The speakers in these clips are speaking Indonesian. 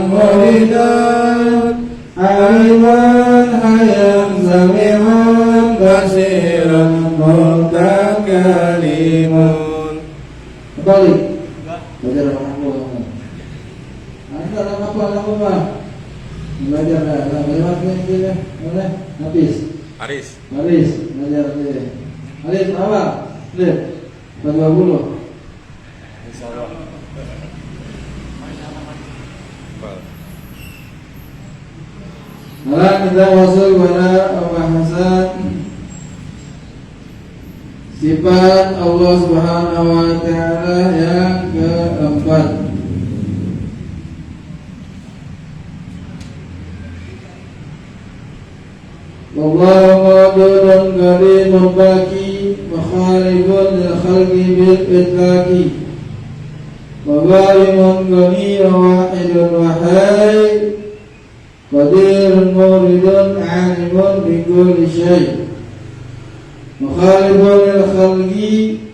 muridan aliman hayam sami'an basiran mutakalimun. Kembali belajar apa? Anda apa? Belajar dah. Lewat ni boleh. Habis. Aris Belajar ni. Aris apa? Lihat. 20. insyaallah. Maka kita masuk pada pembahasan sifat Allah Subhanahu wa taala yang keempat. Wallahu wadudun karimun baki mukhalifun lil khalqi bil itlaqi wa barimun ghaniyyun wahidun wahai qadirun muridun alimun bi kulli syai' mukhalifun lil khalqi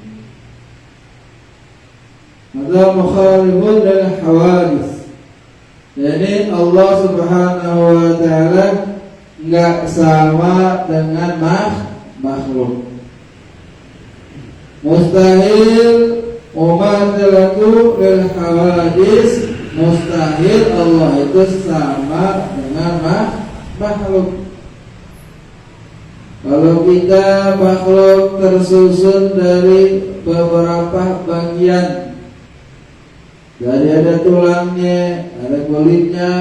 ada mukhalifun lil hawadis. Jadi Allah Subhanahu wa taala enggak sama dengan makhluk. Mustahil umatilatu lil hawadis, mustahil Allah itu sama dengan makhluk. Kalau kita makhluk tersusun dari beberapa bagian, jadi ada tulangnya, ada kulitnya,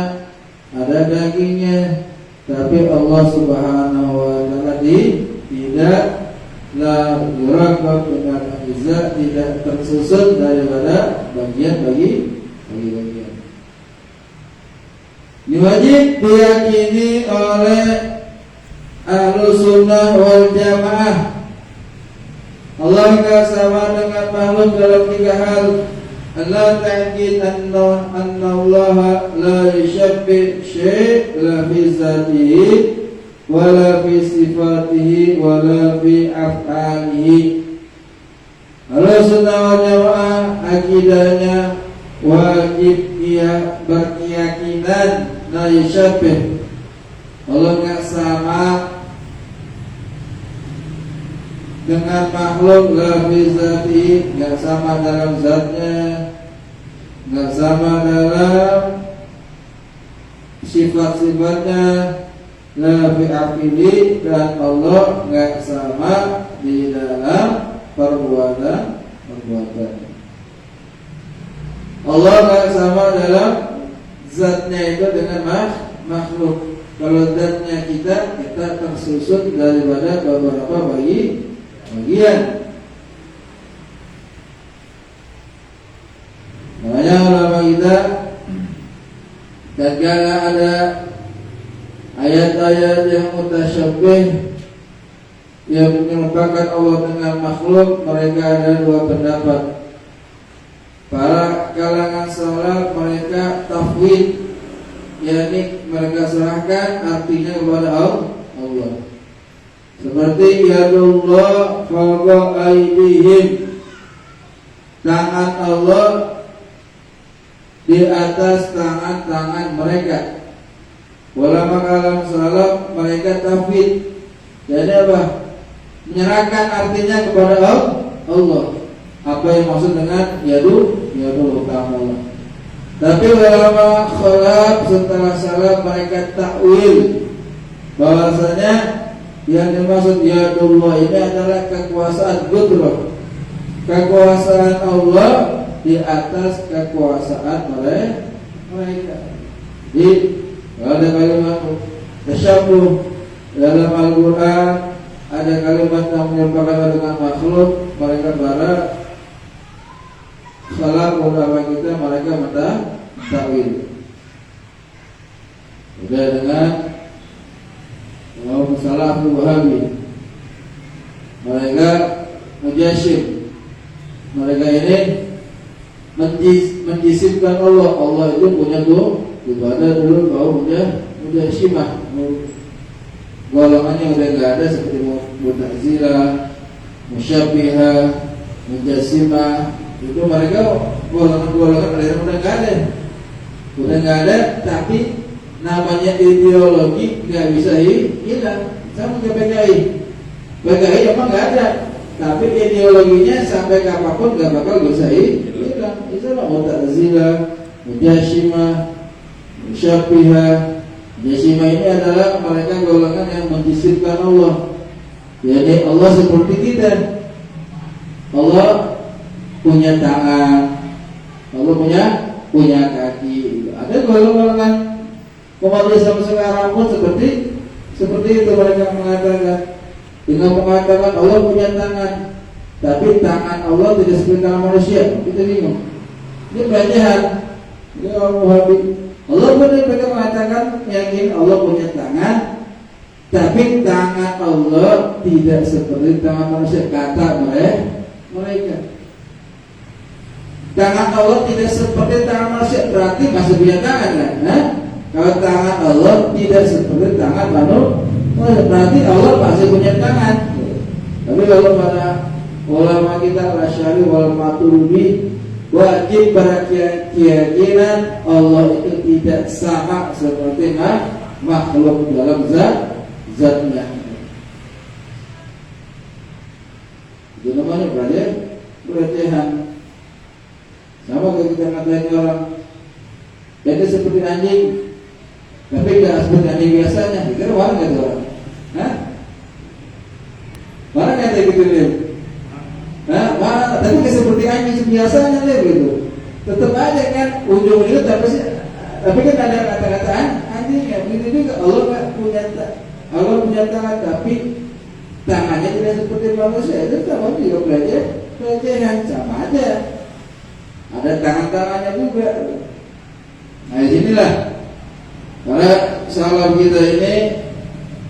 ada dagingnya. Tapi Allah Subhanahu wa taala tidak la yuraqab dengan izah, tidak tersusun daripada bagian bagian. Diwajib diyakini oleh Ahlus Sunnah wal Jamaah. Allah enggak sama dengan makhluk dalam 3 hal. Allah ta'kid anna Allah la yushabbi syai' la fi zatihi wa la fi sifatihi wa la fi af'alihi. Ahlus Sunnah wal Jamaah akidahnya wajib dia berkeyakinan la yushabbi, Allah enggak sama dengan makhluk, la fi zatihi, enggak sama dalam zatnya, enggak sama dalam sifat-sifatnya, la fi afili, dan Allah enggak sama di dalam perbuatan. Allah enggak sama dalam zatnya itu dengan makhluk. Kalau zatnya kita tersusun daripada beberapa bagian. Makanya ulama kita tatkala ada ayat-ayat yang mutasyabbih yang menyerupakan Allah dengan makhluk, mereka ada 2 pendapat. Para kalangan salaf mereka tafwid, yakni mereka serahkan artinya kepada Allah. Seperti yadullah fawqa aydihim, tangan Allah di atas tangan-tangan mereka. Ulama kalam salaf mereka tafwid. Jadi apa? Menyerahkan artinya kepada Allah. Apa yang maksud dengan yadul ta'ala. Tapi ulama khalaf setelah salaf mereka takwil bahwasanya yang dimaksud yadullah ini adalah kekuasaan qudrah, kekuasaan Allah di atas kekuasaan mereka. Jadi ada kalimat tasyabuh dalam Al-Quran, ada kalimat yang menyerupakan dengan makhluk. Mereka para khalaf ulama kita mereka mentakwil. Beda dengan salaf Wahabi, mereka mujassim. Mereka ini menjisimkan Allah itu punya ibadah dulu kau mujassimah. Golongannya udah enggak ada seperti Mu'tazilah, Musyabbihah, Mujassimah. Itu mereka golongan-golongan udah enggak ada. udah nggak ada, tapi namanya ideologi nggak bisa hilang. Sama kayak PKI. PKI emang nggak ada, tapi ideologinya sampai kapanpun nggak bakal bisa hilang. Itulah Mu'tazilah, Mujassimah, Syafi'iyah. Mujassimah ini adalah mereka golongan yang mensifat Allah. Jadi Allah seperti kita. Allah punya tangan, Allah punya kaki. Ada golongan umat Islam sekarang pun seperti itu mereka mengatakan, dengan mengatakan Allah punya tangan, tapi tangan Allah tidak seperti tangan manusia. Kita bingung. Ini pelecehan. Ini orang Wahabi. Allah benar mereka mengatakan yakin Allah punya tangan, tapi tangan Allah tidak seperti tangan manusia, kata mereka. Tangan Allah tidak seperti tangan manusia, berarti masih punya tangan kan? Kalau tangan Allah tidak seperti tangan manusia, berarti Allah masih punya tangan. Tapi kalau pada ulama kita Asy'ari wal Maturidi wajib berkeyakinan Allah itu tidak sama seperti makhluk dalam zatnya. Itu namanya pelecehan. Sama kayak kita ngatain orang, jadi seperti anjing, tapi tidak seperti anjing biasanya. Kira mana kata orang? Mana kata gitu dia? Mana? Tapi tidak seperti anjing biasanya dia gitu. Tetap aja kan ujung itu tapi kan ada kata-kataan anjing ya. Begitu juga Allah punya tangan, tapi tangannya tidak seperti manusia. Itu sama juga pelecehan, sama aja. Ada tangan-tangannya juga. Nah disinilah karena salah kita ini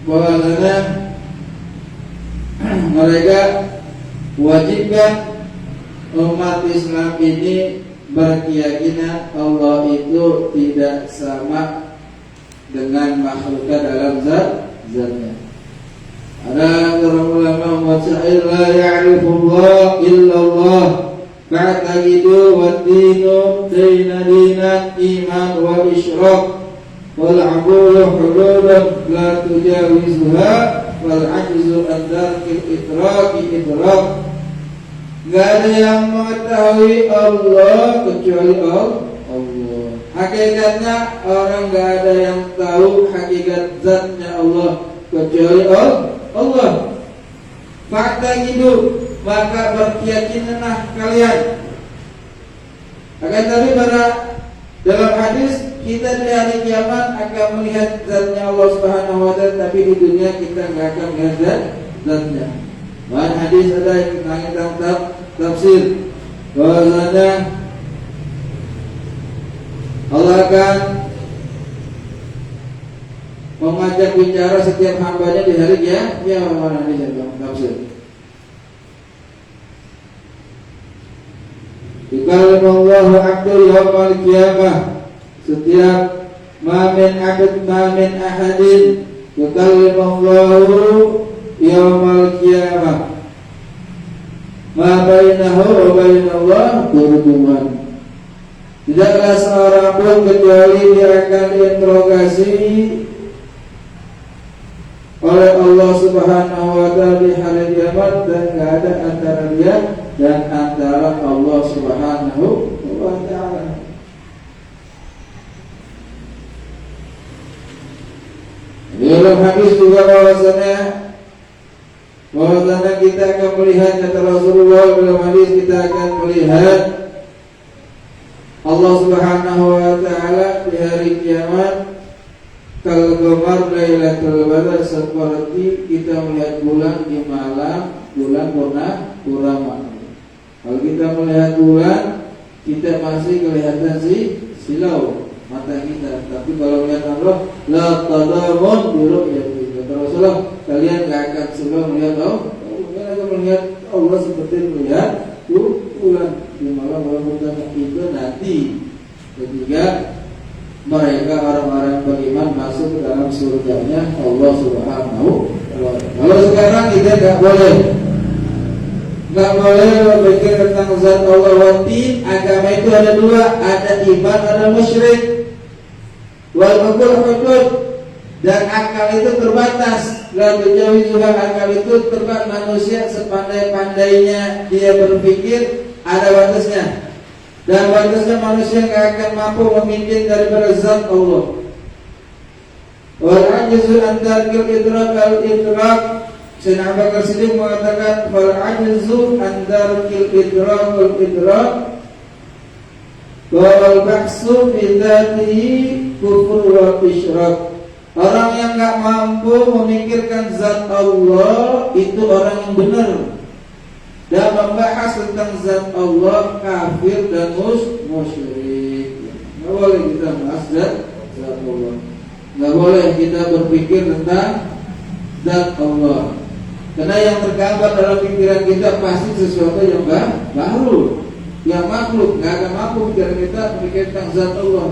bahwasanya mereka wajibkan umat Islam ini berkeyakinan Allah itu tidak sama dengan makhluknya dalam zatnya. Ada orang ulama syair la ya'rifullah illallah fa'taqidu wad-dinu dinan iman wa isyraq wal 'abulu hududun la tujawizuha wal 'ajzu an darkil idrak. Gak ada yang mengetahui Allah kecuali Allah. Hakikatnya orang gak ada yang tahu hakikat zatnya Allah kecuali Allah. Fa'taqidu, maka berkeyakinanlah kalian. Akan tapi dalam hadis kita di hari kiamat akan melihat zatnya Allah Subhanahu wa taala, tapi di dunia kita enggak akan melihat zatnya. Bahan hadis ada yang tentang tafsir bahwasanya Allah akan mengajak bicara setiap hambanya di hari kiamat. Mana hadis yang tafsir? Yukallimullahu 'abdul yawmal qiyamah. Setiap mamin ahadin yukallimullahu yawmal qiyamah. Ma bainahu wa bainallah turjuman. Tidaklah seorang pun kecuali dia akan diinterogasi oleh Allah Subhanahu wa taala di hari kiamat, dan tidak ada antara dia dan antara Allah Subhanahu wa taala. Dalam hadis juga bahwasanya kita akan melihat, kata Rasulullah dalam hadis, kita akan melihat Allah Subhanahu wa taala di hari kiamat kal qamar lailatul badr, seperti kita melihat bulan di malam bulan purnama. Kalau kita melihat bulan, kita masih kelihatan silau mata kita, tapi kalau melihat Allah la tadamun biru'yati, kata Rasulullah, kalian enggak akan semua melihat kalian akan melihat Allah seperti melihat bulan di malam purnama. Itu nanti ketika mereka orang-orang beriman masuk ke dalam surganya Allah Subhanahu wa taala. Kalau sekarang kita enggak boleh berpikir tentang zat Allah. Wati agama itu ada dua, ada iman, ada musyrik. wal uqul hudud, dan akal itu terbatas. La tujawizuha, akal itu terbatas. Manusia sepandai-pandainya dia berpikir ada batasnya. Dan batasnya manusia tidak akan mampu memikir daripada zat Allah. Wal ajzu an tarkil idrak al-idrak. Sayyidina Abu Bakar Siddiq mengatakan wal ajzu an tarkil idrak al-idrak wal bahsu fi dzatihi kufur wa isyrak. Orang yang enggak mampu memikirkan zat Allah itu orang yang benar. Dan membahas tentang zat Allah kafir dan musyrik. Nggak boleh kita bahas zat Allah. Nggak boleh kita berpikir tentang zat Allah. Karena yang tergambar dalam pikiran kita pasti sesuatu yang baru, yang makhluk. Nggak akan mampu pikiran kita berpikir tentang zat Allah.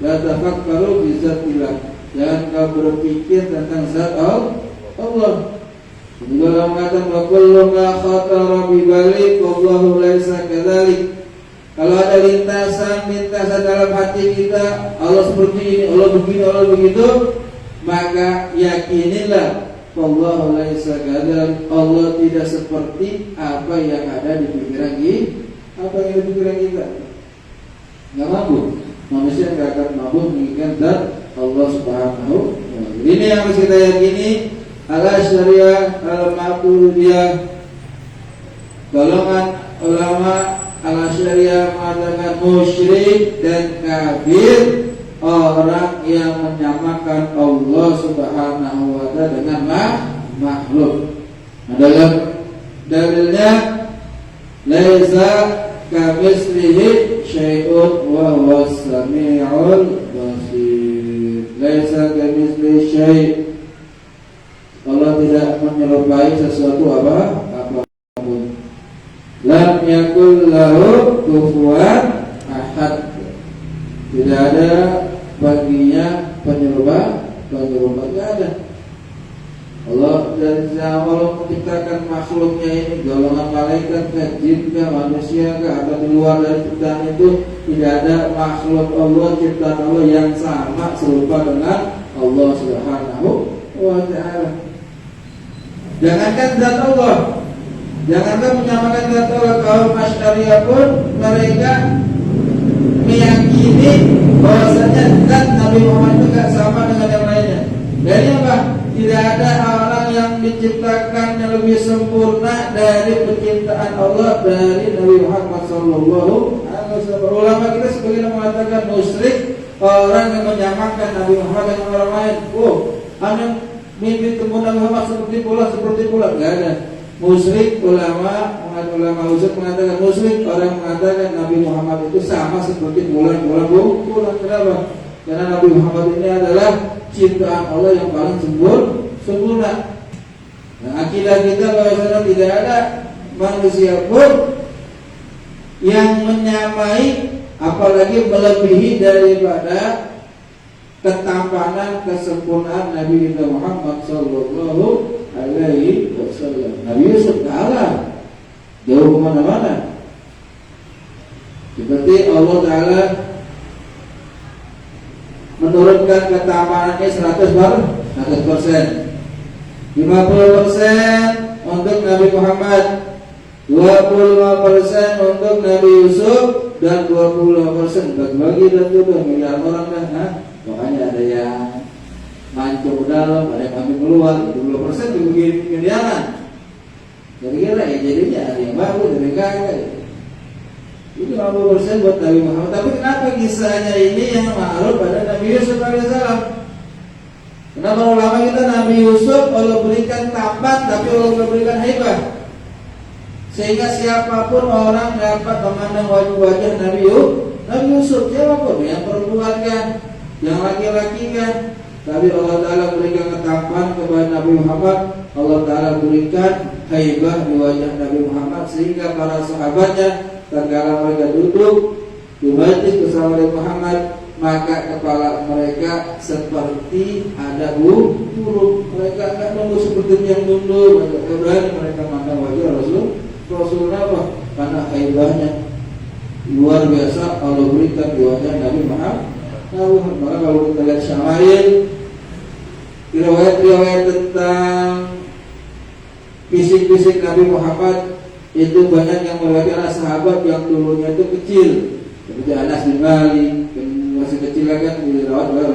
La tafakkaru bi zatillah. Jangan kau berpikir tentang zat Allah. Juga Allah mengatakan wa kullu ma khatara bi balik wallahu laisa kadzalik. Kalau ada lintasan dalam hati kita, Allah seperti ini, Allah begini, Allah begitu, maka yakinilah wallahu laisa kadzalik. Allah tidak seperti apa yang ada di pikiran kita. Enggak mampu. Manusia enggak akan mampu menginginkan zat Allah Subhanahu wa taala. Ini yang harus kita yakini. Al-Asy'ariyah, Al-Maturidiyah, golongan ulama Al-Asy'ariyah mengatakan musyrik dan kafir orang yang menyamakan Allah Subhanahu wa taala dengan makhluk. Dalam dalilnya laisa kamitslihi syai'un wa huwas samiul basir. Laisa kamitslihi syai', Allah tidak menyerupai sesuatu apapun. Lam yakul lahu kufuwan ahad. Tidak ada baginya penyerupa, tidak ada. Allah dari awal menciptakan makhluknya ini, golongan malaikat, jin, manusia, atau di luar dari ciptaan itu, tidak ada makhluk Allah, ciptaan Allah yang sama serupa dengan Allah Subhanahu wa taala. Jangankan zat Allah, jangankan menyamakan zat Allah, kaum Asy'ariyah pun mereka meyakini bahwasanya zat Nabi Muhammad itu tidak sama dengan yang lainnya. Dari apa? Tidak ada orang yang diciptakan yang lebih sempurna dari penciptaan Allah dari Nabi Muhammad sallallahu alaihi wasallam. Ulama kita sebagian mengatakan musyrik orang yang menyamakan Nabi Muhammad dengan orang lain. Hanya mimpi temu Nabi Muhammad seperti pula, enggak ada. Musyrik ulama usul mengatakan musyrik orang mengatakan Nabi Muhammad itu sama seperti bulan. Kenapa? Karena Nabi Muhammad ini adalah ciptaan Allah yang paling sempurna. Nah, akidah kita bahwasanya tidak ada manusia pun yang menyamai apalagi melebihi daripada ketampanan kesempurnaan Nabi kita Muhammad sallallahu alaihi wasallam. Nabi Yusuf kalah jauh kemana-mana. Seperti Allah Ta'ala menurunkan ketampanannya 100%, 50% untuk Nabi Muhammad, 25% untuk Nabi Yusuf, dan 20% bagi-bagi dan juga miliar orang dah. Makanya ada yang mancung dalam, ada yang ambil keluar, 20% dibagi miliaran. Kira-kira ya jadinya ada yang bagus, ada yang kagak. Itu 50% buat Nabi Muhammad. Tapi kenapa kisahnya ini yang ma'ruf pada Nabi Yusuf alaihissalam? Kenapa ulama kita Nabi Yusuf Allah berikan tampan, tapi Allah berikan haibah, sehingga siapapun orang dapat memandang wajah Nabi Yusuf, siapapun yang perempuan kan, yang laki-laki kan, tapi Allah Ta'ala berikan ketampanan kepada Nabi Muhammad. Allah Ta'ala berikan haibah di wajah Nabi Muhammad, sehingga para sahabatnya tatkala mereka duduk di majlis bersama Nabi Muhammad, maka kepala mereka seperti ada burung. Mereka enggak nunduk seperti yang tunduk. Mereka memandang wajah Rasul apa? Karena haibahnya luar biasa Allah berikan di wajah Nabi Maka kalau kita lihat syama'il, riwayat-riwayat tentang fisik-fisik Nabi Muhammad itu banyak yang meriwayatkan anak sahabat yang dulunya itu kecil, seperti Anas bin Malik, masih kecil kan dirawat oleh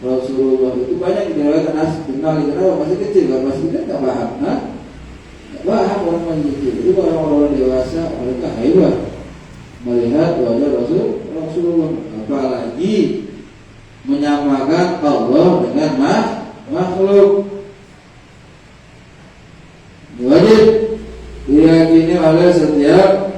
Rasulullah. Itu banyak yang diriwayatkan Anas bin Malik, kenapa? Masih kecil, kan masih kecil nggak paham, nggak paham orang masih kecil. Itu orang-orang dewasa mereka hebat melihat wajah Rasulullah, apalagi menyamakan Allah dengan makhluk. Wajib diyakini oleh setiap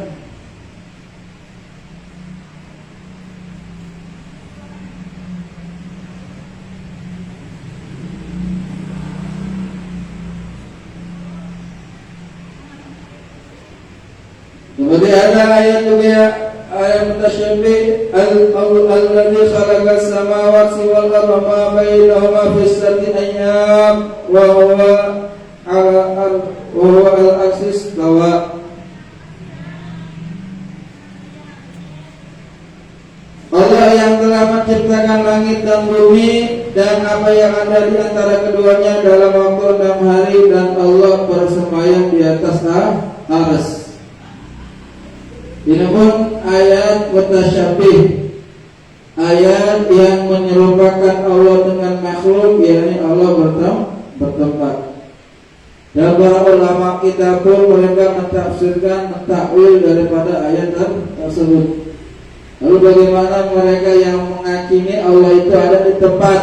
seperti ada ayat juga, ayat mutasyabih alladzi khalaqas samawati wal arda ma bainahuma fi sittati ayyam wa huwa al-arsis tawa. Allah yang telah menciptakan langit dan bumi dan apa yang ada di antara keduanya dalam waktu 6 hari, dan Allah bersemayam di atas arsy. Ini pun ayat mutasyabih, ayat yang menyerupakan Allah dengan makhluk, yakni Allah bertempat. Dan para ulama kita pun mereka mentafsirkan, mentakwil daripada ayat tersebut. Lalu bagaimana mereka yang mengakini Allah itu ada di tempat,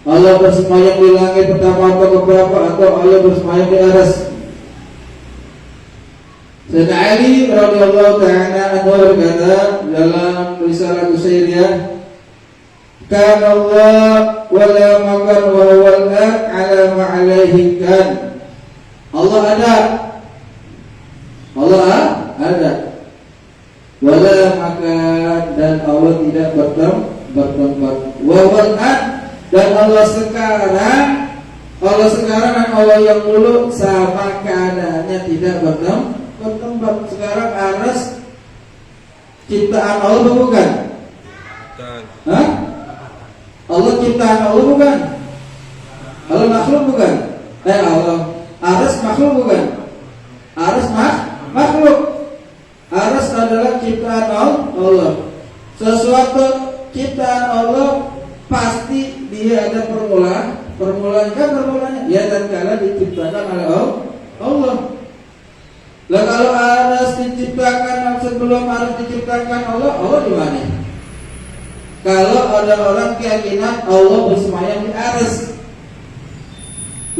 Allah bersemayam di langit pertama atau keberapa, atau Allah bersemayam di arsy? Sayyidina Ali radhiyallahu ta'ala anhu berkata dalam risalah Qusairiyah, "Kana Allah wa la makan wa huwa ala ma alaihi kan." Allah ada. Allah ada. Wa la makan, dan Allah tidak bertempat. Wa huwa dan Allah sekarang dan Allah yang dulu sama keadaannya, tidak bertempat. Sekarang arsy ciptaan Allah bukan? Hah? Allah ciptaan Allah bukan? Allah makhluk bukan? Allah arsy makhluk bukan? Arsy makhluk. Arsy adalah ciptaan Allah. Sesuatu ciptaan Allah pasti dia ada permulaannya ya, dan kala diciptakan oleh Allah. Lah kalau arsy diciptakan sebelum arsy diciptakan Allah di mana? Kalau ada orang keyakinan Allah bersemayam di arsy,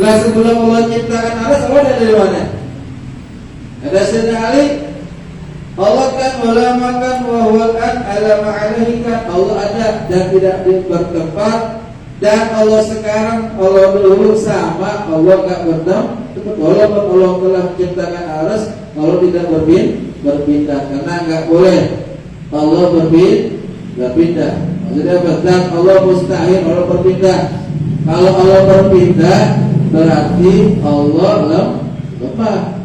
lah sebelum Allah ciptakan arsy, Allah ada di mana? Ada Sayyidina Ali, Allah kan wala makan wa huwa ala ma'alaihi kan, Allah ada dan tidak bertempat. Dan Allah sekarang, Allah dulu sama, Allah gak bertempat. Walaupun Allah telah menciptakan arsy, Allah tidak berpindah, karena gak boleh Allah berpindah. Maksudnya betul, Allah mustahil Allah berpindah. Kalau Allah berpindah berarti Allah lemah.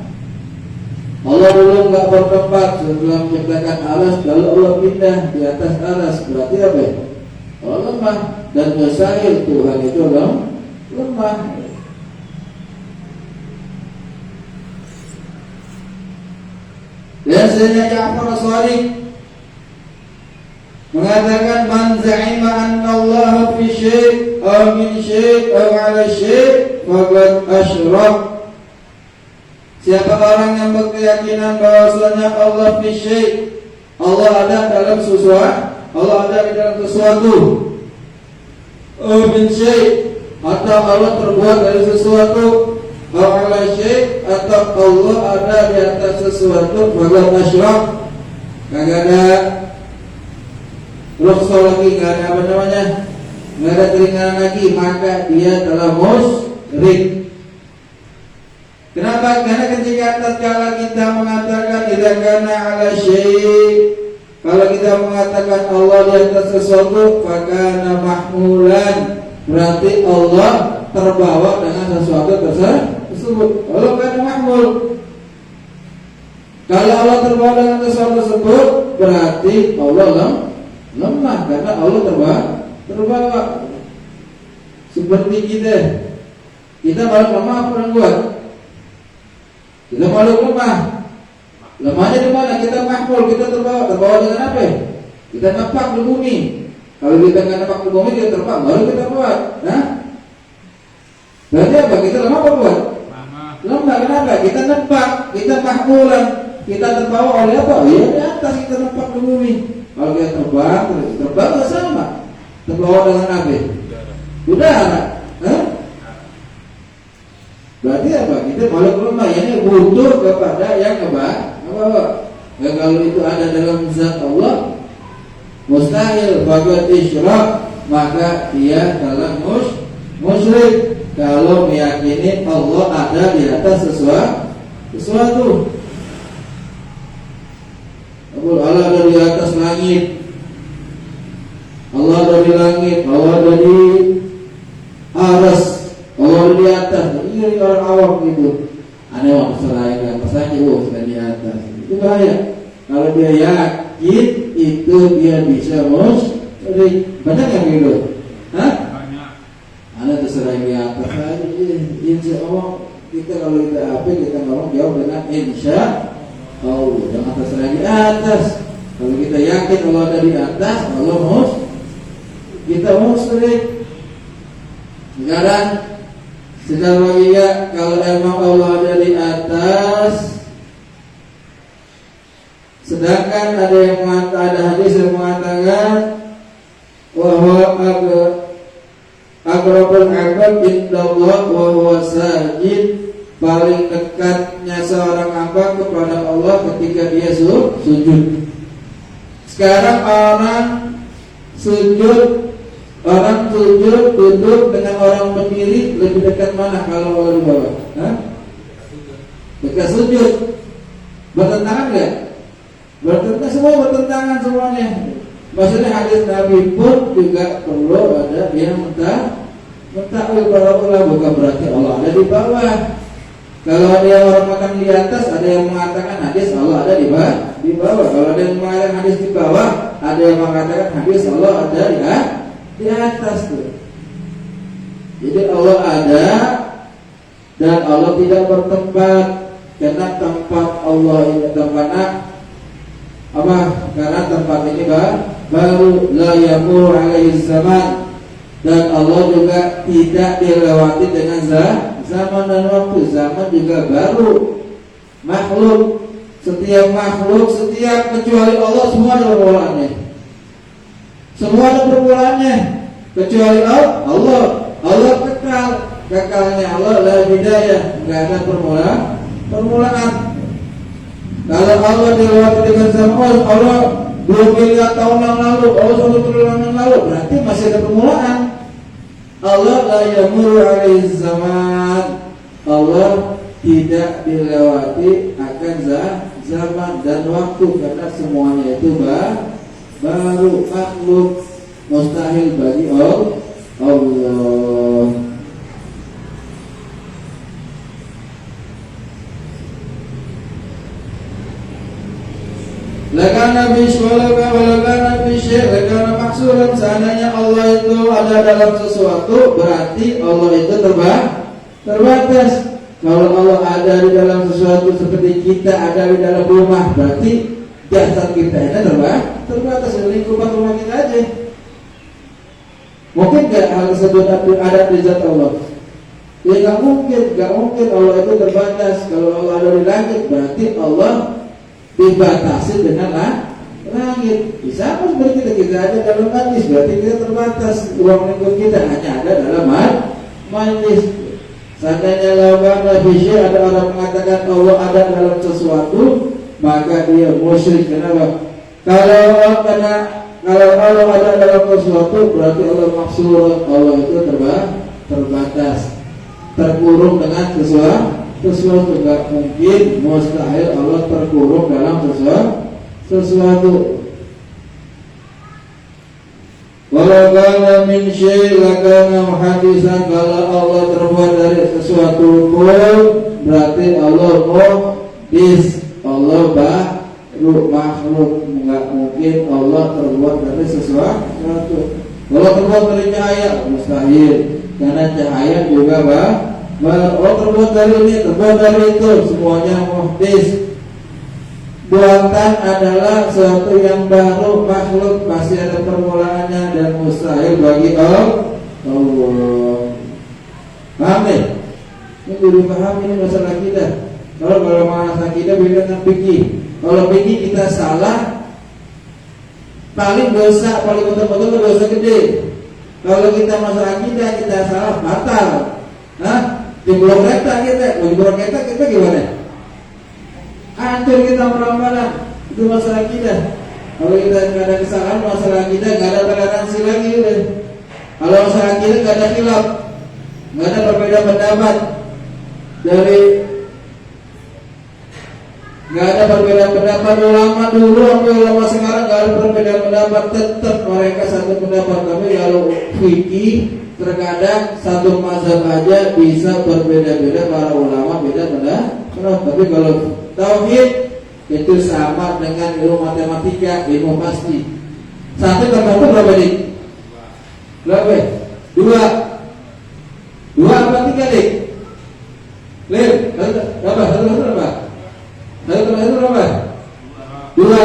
Allah dulu gak bertempat, setelah menciptakan arsy lalu Allah pindah di atas arsy, berarti apa? Allah lemah, dan mustahil Tuhan itu lemah. Dan Sayyidina Ja'far As-Shadiq mengatakan, man za'ima anna Allah fi syai' aw min syai' aw 'ala syai' faqad asyrak. Siapa orang yang berkeyakinan bahwasanya Allah fi syai', Allah ada dalam sesuatu, Allah ada di dalam sesuatu, aw min syai', atau Allah terbuat dari sesuatu, ala syai' atau Allah ada di atas sesuatu, faqad asyrak, kagak ada rukhsah lagi, nggak ada apa namanya, nggak ada keringanan lagi, maka dia telah musyrik. Kenapa? Karena ketika tatkala kita mengatakan idza kana ala syai', kalau kita mengatakan Allah di atas sesuatu, fakana mahmulan, berarti Allah terbawa dengan sesuatu tersebut. Allah kan mahmul. Kalau Allah terbawa dengan sesuatu tersebut, berarti Allah lemah karena Allah terbawa. Seperti kita malu lemah apa yang buat? Kita malu lemah. Lemahnya di mana? Kita mahmul, kita terbawa dengan apa? Kita nampak di bumi. Kalau kita nggak nampak di bumi, kita terbang, baru kita buat. Nah, berarti apa? Kita lemah apa buat? Lemah. Kenapa? Kita nampak, kita mahmulan, kita terbawa oleh apa? Ya di atas kita nampak di bumi. Kalau kita terbang sama. Terbawa dengan apa? Udara. Berarti apa? Kita makhluk lemah. Ini butuh kepada yang apa? Ya, kalau itu ada dalam zat Allah, mustahil bagat isyrak, maka dia dalam musyrik. Kalau meyakini Allah ada di atas sesuatu. Allah ada di atas langit, Allah ada di langit, Allah ada di aras, Allah ada di atas. Ini orang awam gitu. Aneh waktu selain atas aja, sudah di atas. Itu bahaya. Kalau dia yakin itu dia bisa musyrik. Benar nggak gitu? Hah? Ada terserah di atas aja. Insya Allah kita kalau kita apa kita ngomong jawab dengan insya Allah. Jangan terserah di atas. Kalau kita yakin Allah ada di atas, Allah kita musyrik. Sekarang logika, kalau emang Allah ada di atas, sedangkan ada yang mengatakan, ada hadis yang mengatakan bahwa aqrabul abad indallah wa huwa sajid, paling dekatnya seorang hamba kepada Allah ketika dia sujud. Sekarang orang sujud duduk dengan orang berdiri, lebih dekat mana kalau Allah di bawah? Dekat sujud. Bertentangan enggak? Semua bertentangan semuanya. Maksudnya hadis Nabi pun juga perlu ada yang mentakwil para ulama, bukan berarti Allah ada di bawah. Kalau ada yang orang makan di atas, ada yang mengatakan hadis Allah ada di bawah. Kalau ada yang mengatakan hadis di bawah, ada yang mengatakan hadis Allah ada di atas tuh. Jadi Allah ada dan Allah tidak bertempat, karena tempat Allah ini tempatnya apa? Karena tempat ini baru la yamur alaihi zaman, dan Allah juga tidak dilewati dengan zaman dan waktu. Zaman juga baru. Setiap makhluk, kecuali Allah, semua ada permulaannya. Semua ada permulaannya kecuali Allah. Allah kekalnya Allah la bidayah, enggak ada permulaan. Kalau Allah dilewati dengan zaman Allah 2 miliar tahun yang lalu, Allah 1 triliun yang lalu, berarti masih ada permulaan. Allah la yamur alaihi zaman, Allah tidak dilewati akan zaman dan waktu, karena semuanya itu baru makhluk, mustahil bagi Allah. Lakana maksuran, seandainya Allah itu ada dalam sesuatu, berarti Allah itu terbatas. Kalau Allah ada di dalam sesuatu seperti kita ada di dalam rumah, berarti jasad kita ini terbatas di lingkupan rumah kita aja. Mungkin gak hal tersebut ada di zat Allah? Ya gak mungkin Allah itu terbatas. Kalau Allah ada di langit, berarti Allah dibatasi dengan langit. Bisa apa seperti kita ada dalam majlis, berarti kita terbatas. Ruang lingkup kita hanya ada dalam majlis. Seandainya lawan fisya, ada orang mengatakan Allah ada dalam sesuatu, maka dia musyrik. Kenapa? Kalau Allah ada dalam sesuatu, berarti Allah maksud, Allah itu terbatas, terkurung dengan sesuatu. Tidak mungkin, mustahil Allah terkurung dalam sesuatu. Walau kana min syai' lakana muhadisan, kalau Allah terbuat dari sesuatu pun berarti Allah muhdis, Allah makhluk, nggak mungkin Allah terbuat dari sesuatu. Kalau terbuat dari cahaya mustahil, karena cahaya juga Allah terbuat dari ini, terbuat dari itu, semuanya muhdis. Buatan adalah sesuatu yang baru, makhluk pasti ada permulaannya dan mustahil bagi Allah. Paham nih? Ini dulu paham ini masalah kita. Kalau masalah kita beda dengan fikih. Kalau fikih kita salah, paling dosa, paling betul-betul dosa gede. Kalau kita masalah kita salah, batal. Jeblok kita gimana? Hancur kita merambalan. Itu masalah kita. Kalau kita nggak ada kesalahan, masalah kita nggak ada toleransi lagi udah. Kalau masalah kita nggak ada khilaf, nggak ada perbedaan pendapat. Nggak ada perbedaan pendapat ulama dulu sampai ulama sekarang nggak ada perbedaan pendapat, tetap mereka satu pendapat. Tapi kalau fikih terkadang satu mazhab aja bisa berbeda-beda, para ulama beda pendapat. Tapi kalau tauhid itu sama dengan ilmu matematika, ilmu pasti. Satu tambah berapa dik? Berapa? Dua apa tiga dik? Berapa? Satu berapa? Dua.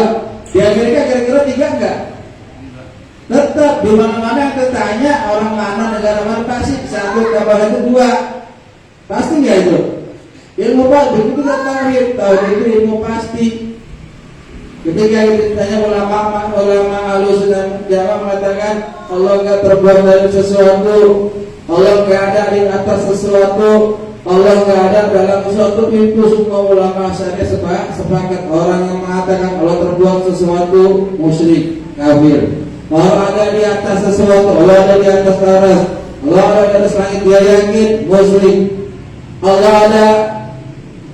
Di Amerika kira-kira tiga enggak? Tetap di mana-mana yang tertanya orang mana negara mana pasti satu tambah satu dua. Pasti nggak itu? Ilmu pasti itu kita tauhid itu ilmu pasti. Ketika ditanya ulama Ahlussunnah Jamaah mengatakan Allah nggak terbuat dari sesuatu, Allah nggak ada di atas sesuatu, Allah nggak ada dalam sesuatu, itu semua ulama syariah sepakat. Orang yang mengatakan Allah terbuat sesuatu musyrik, kafir. Allah ada di atas sesuatu, Allah ada di atas aras, Allah ada di atas langit, dia yakin, musyrik. Allah ada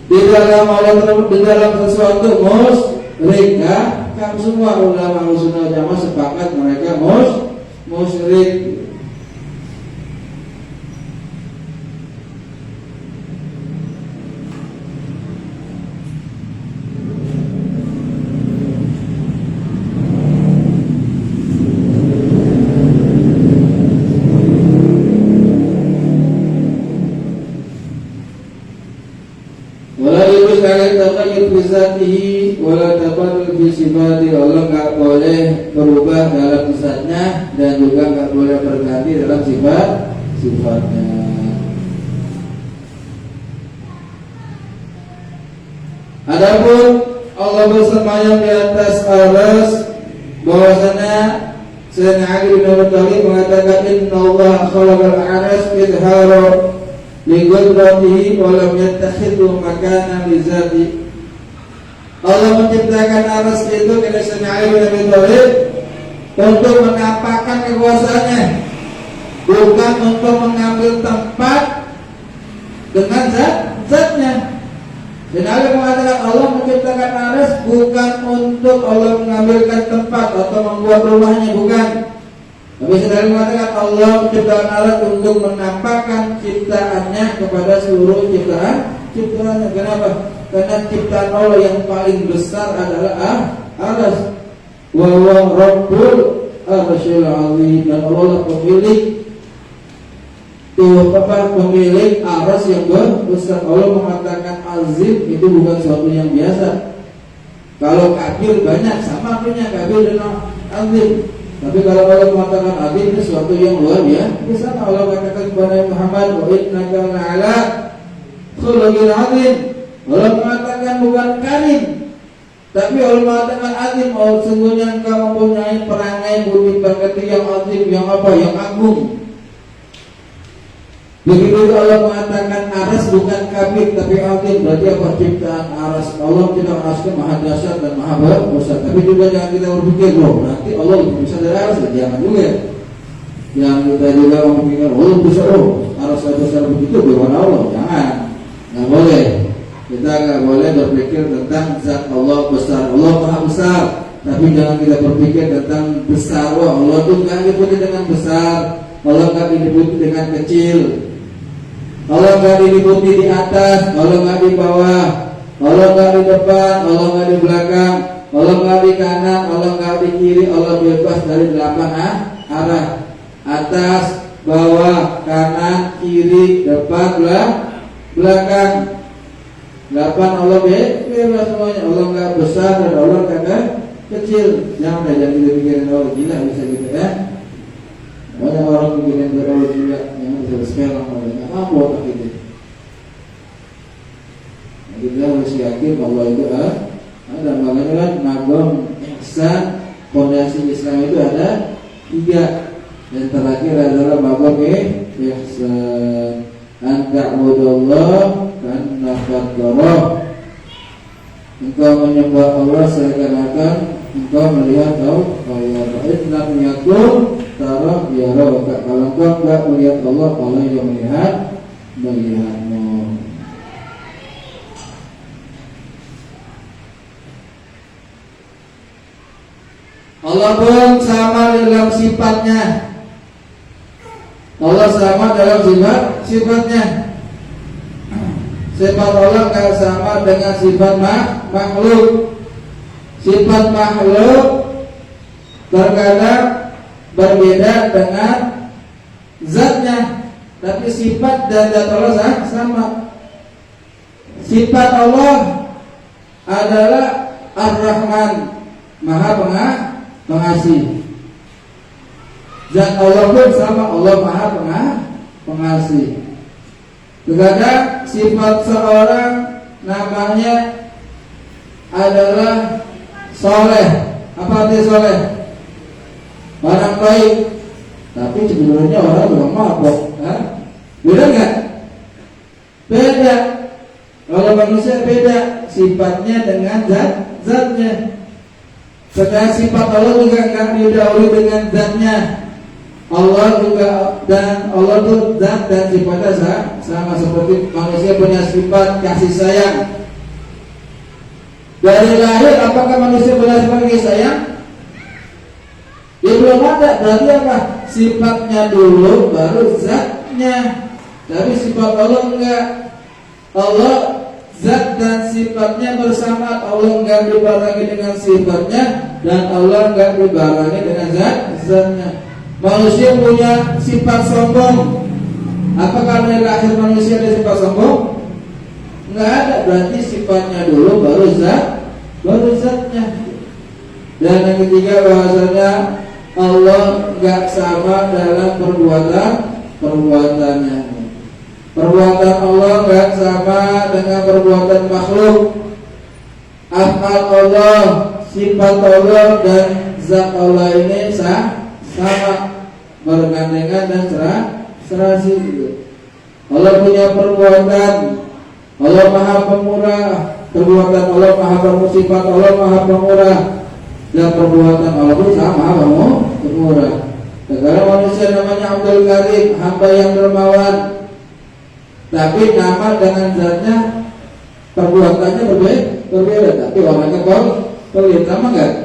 di dalam sesuatu, musyrik. Kan semua ulama Ahlussunnah Jamaah sepakat mereka musyrik. Bizatihi wala tabadul fi sifati. Allah enggak boleh berubah dalam zatnya dan juga enggak boleh berganti dalam sifatnya. Adapun Allah bersemayam di atas aras, bahwasanya Sayyidina Ali bin Abi Thalib mengatakan inna Allah khalaqal aras idhara li qudratihi wa lam yattakhidhu makanan li zati. Allah menciptakan aras itu kata Sayyidina Ali bin Abi Thalib untuk menampakkan kekuasaannya, bukan untuk mengambil tempat dengan zatnya. Dan Ali mengatakan Allah menciptakan aras bukan untuk Allah mengambilkan tempat atau membuat rumahnya, bukan. Tapi Sayyidina mengatakan Allah menciptakan aras untuk menampakkan ciptaannya kepada seluruh ciptaannya. Kenapa? Karena ciptaan Allah yang paling besar adalah aras. Wa huwa rabbul arsyil azim. Dan Allah pemilik pemilik aras yang besar. Allah mengatakan azim itu bukan sesuatu yang biasa. Kalau kabil banyak sama artinya kabil dan azim. Tapi kalau Allah mengatakan azim itu sesuatu yang luar biasa. Allah katakan kepada Muhammad wa innaka la'ala khuluqin azim. Allah mengatakan bukan karim, tapi Allah mengatakan azim. Oh, sungguhnya engkau mempunyai perangai budi pekerti yang azim, yang agung. Begitu Allah mengatakan aras bukan kabir tapi azim, berarti apa? Ciptaan aras. Allah tidak arasnya maha dahsyat dan maha besar. Tapi juga jangan kita berpikir nanti Allah lebih besar dari aras, jangan juga. Yang kita juga memikirkan Allah besar, aras besar begitu, bagaimana Allah? Jangan, nggak boleh. Kita nggak boleh berpikir tentang zat Allah besar. Allah maha besar, tapi jangan kita berpikir tentang besar. Allah itu nggak diliputi dengan besar, Allah nggak diliputi dengan kecil, Allah nggak diliputi di atas, Allah nggak di bawah, Allah nggak di depan, Allah nggak di belakang. Allah nggak di kanan, Allah nggak di kiri, Allah bebas dari 8 arah. Atas, bawah, kanan, kiri, depan, belakang. 8 Allah bebas semuanya. Allah nggak besar dan Allah kagak kecil. Jangan kita pikirin Allah gila bisa gitu ya. Banyak orang pikirin Allah gila yang bisa sekarang nggak mampu otak itu. Kita harus yakin Allah itu ada. Makanya kan magom ihsan, fondasi Islam itu ada 3. Dan terakhir adalah magom ihsan, anta'budallah karena fatarah. Engkau menyembah Allah seakan-akan engkau melihat Allah. Lam yakun tarah yaraka. Kalau engkau enggak melihat Allah, Allah yang melihatmu. Allah pun sama dalam sifatnya. Allah sama dalam sifatnya. Sifat Allah tidak sama dengan sifat makhluk. Sifat makhluk terkadang berbeda dengan zatnya, tapi sifat dan zat Allah sama. Sifat Allah adalah Ar-Rahman, Maha Pengasih. Zat Allah pun sama, Allah Maha Pengasih. Terkadang sifat seorang namanya adalah soleh. Apa arti soleh? Orang baik. Tapi sebenarnya orang yang mabok. Beda nggak? Beda. Kalau manusia beda sifatnya dengan zatnya. Sedangkan sifat Allah juga nggak didahului dengan zatnya. Allah juga, dan Allah itu zat dan sifatnya sama seperti manusia punya sifat kasih sayang. Dari lahir apakah manusia punya sifat kasih sayang? Ya belum ada. Berarti apa? Sifatnya dulu baru zatnya. Tapi sifat Allah enggak. Allah zat dan sifatnya bersama. Allah enggak dibarengi dengan sifatnya, dan Allah enggak dibarengi dengan zatnya. Manusia punya sifat sombong. Apakah dari lahir manusia ada sifat sombong? Enggak ada. Berarti sifatnya dulu baru zatnya. Dan yang ketiga bahasanya Allah enggak sama dalam perbuatannya. Perbuatan Allah enggak sama dengan perbuatan makhluk. Afal Allah, sifat Allah dan zat Allah ini sama, bergandengan dan serasi gitu. Allah punya perbuatan, Allah Maha Pemurah. Perbuatan Allah Maha Pemurah, sifat Allah Maha Pemurah, dan perbuatan Allah pun sama pemurah. Sekarang manusia namanya Abdul Karim, hamba yang dermawan, tapi nama dengan zatnya perbuatannya berbeda. Tapi orangnya pelit, sama enggak?